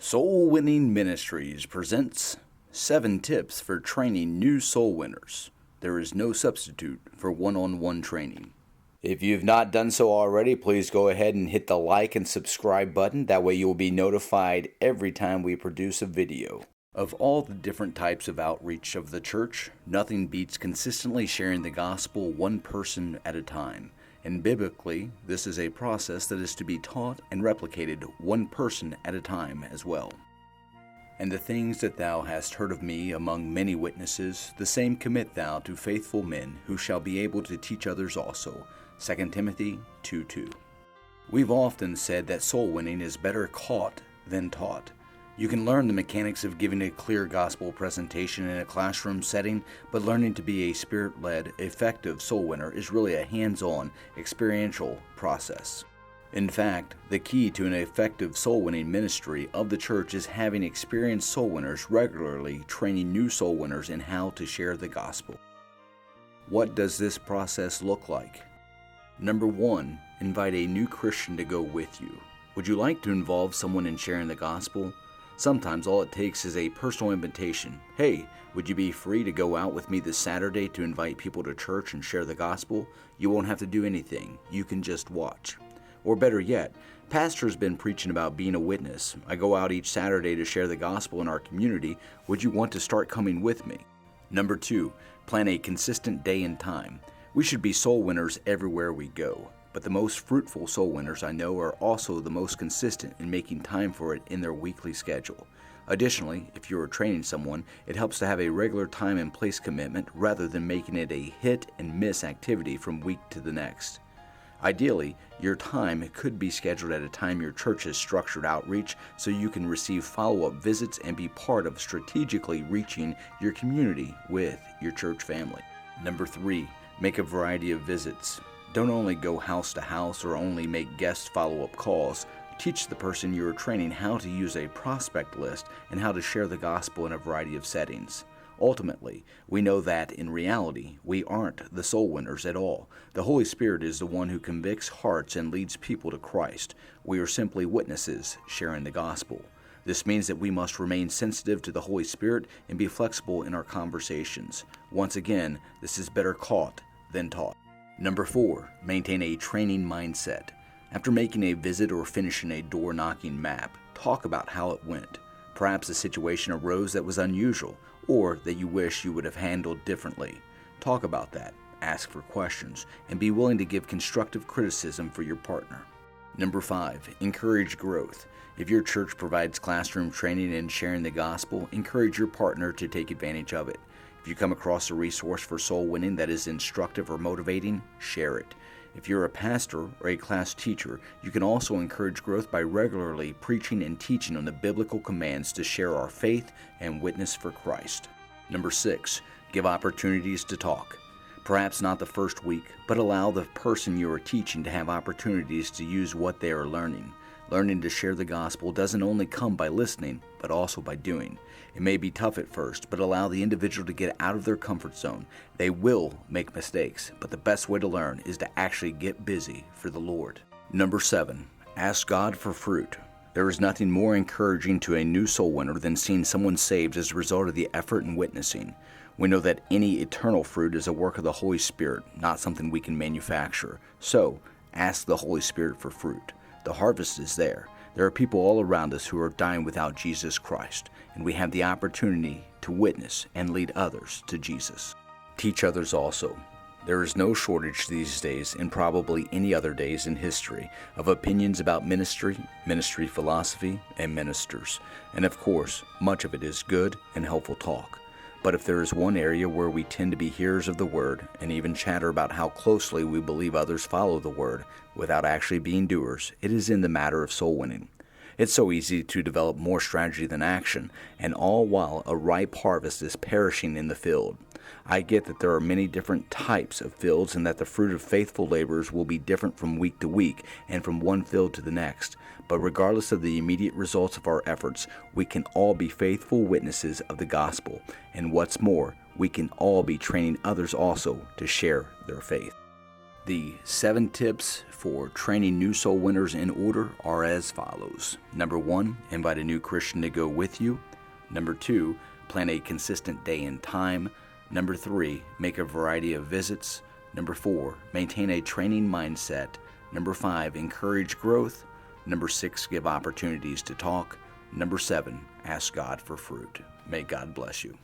Soul Winning Ministries presents 7 tips for training new soul winners. There is no substitute for one-on-one training. If you've not done so already, please go ahead and hit the like and subscribe button. That way you will be notified every time we produce a video. Of all the different types of outreach of the church, nothing beats consistently sharing the gospel one person at a time. And biblically, this is a process that is to be taught and replicated one person at a time as well. And the things that thou hast heard of me among many witnesses, the same commit thou to faithful men who shall be able to teach others also. 2 Timothy 2:2. We've often said that soul winning is better caught than taught. You can learn the mechanics of giving a clear gospel presentation in a classroom setting, but learning to be a spirit-led, effective soul winner is really a hands-on, experiential process. In fact, the key to an effective soul-winning ministry of the church is having experienced soul winners regularly training new soul winners in how to share the gospel. What does this process look like? Number 1, invite a new Christian to go with you. Would you like to involve someone in sharing the gospel? Sometimes all it takes is a personal invitation. Hey, would you be free to go out with me this Saturday to invite people to church and share the gospel? You won't have to do anything. You can just watch. Or better yet, Pastor's been preaching about being a witness. I go out each Saturday to share the gospel in our community. Would you want to start coming with me? Number 2, plan a consistent day and time. We should be soul winners everywhere we go. But the most fruitful soul winners I know are also the most consistent in making time for it in their weekly schedule. Additionally, if you are training someone, it helps to have a regular time and place commitment rather than making it a hit and miss activity from week to the next. Ideally, your time could be scheduled at a time your church has structured outreach so you can receive follow-up visits and be part of strategically reaching your community with your church family. Number 3, make a variety of visits. Don't only go house to house or only make guest follow-up calls. Teach the person you are training how to use a prospect list and how to share the gospel in a variety of settings. Ultimately, we know that in reality, we aren't the soul winners at all. The Holy Spirit is the one who convicts hearts and leads people to Christ. We are simply witnesses sharing the gospel. This means that we must remain sensitive to the Holy Spirit and be flexible in our conversations. Once again, this is better caught than taught. Number 4, maintain a training mindset. After making a visit or finishing a door-knocking map, talk about how it went. Perhaps a situation arose that was unusual or that you wish you would have handled differently. Talk about that, ask for questions, and be willing to give constructive criticism for your partner. Number 5, encourage growth. If your church provides classroom training and sharing the gospel, encourage your partner to take advantage of it. If you come across a resource for soul winning that is instructive or motivating, share it. If you're a pastor or a class teacher, you can also encourage growth by regularly preaching and teaching on the biblical commands to share our faith and witness for Christ. Number 6, give opportunities to talk. Perhaps not the first week, but allow the person you are teaching to have opportunities to use what they are learning. Learning to share the gospel doesn't only come by listening, but also by doing. It may be tough at first, but allow the individual to get out of their comfort zone. They will make mistakes, but the best way to learn is to actually get busy for the Lord. Number 7, ask God for fruit. There is nothing more encouraging to a new soul winner than seeing someone saved as a result of the effort and witnessing. We know that any eternal fruit is a work of the Holy Spirit, not something we can manufacture. So, ask the Holy Spirit for fruit. The harvest is there. There are people all around us who are dying without Jesus Christ, and we have the opportunity to witness and lead others to Jesus. Teach others also. There is no shortage these days, and probably any other days in history, of opinions about ministry, ministry philosophy, and ministers. And of course, much of it is good and helpful talk. But if there is one area where we tend to be hearers of the word and even chatter about how closely we believe others follow the word without actually being doers, it is in the matter of soul winning. It's so easy to develop more strategy than action, and all while a ripe harvest is perishing in the field. I get that there are many different types of fields and that the fruit of faithful laborers will be different from week to week and from one field to the next. But regardless of the immediate results of our efforts, we can all be faithful witnesses of the gospel. And what's more, we can all be training others also to share their faith. The 7 tips for training new soul winners in order are as follows. Number 1, invite a new Christian to go with you. Number 2, plan a consistent day and time. Number 3, make a variety of visits. Number 4, maintain a training mindset. Number 5, encourage growth. Number 6, give opportunities to talk. Number 7, ask God for fruit. May God bless you.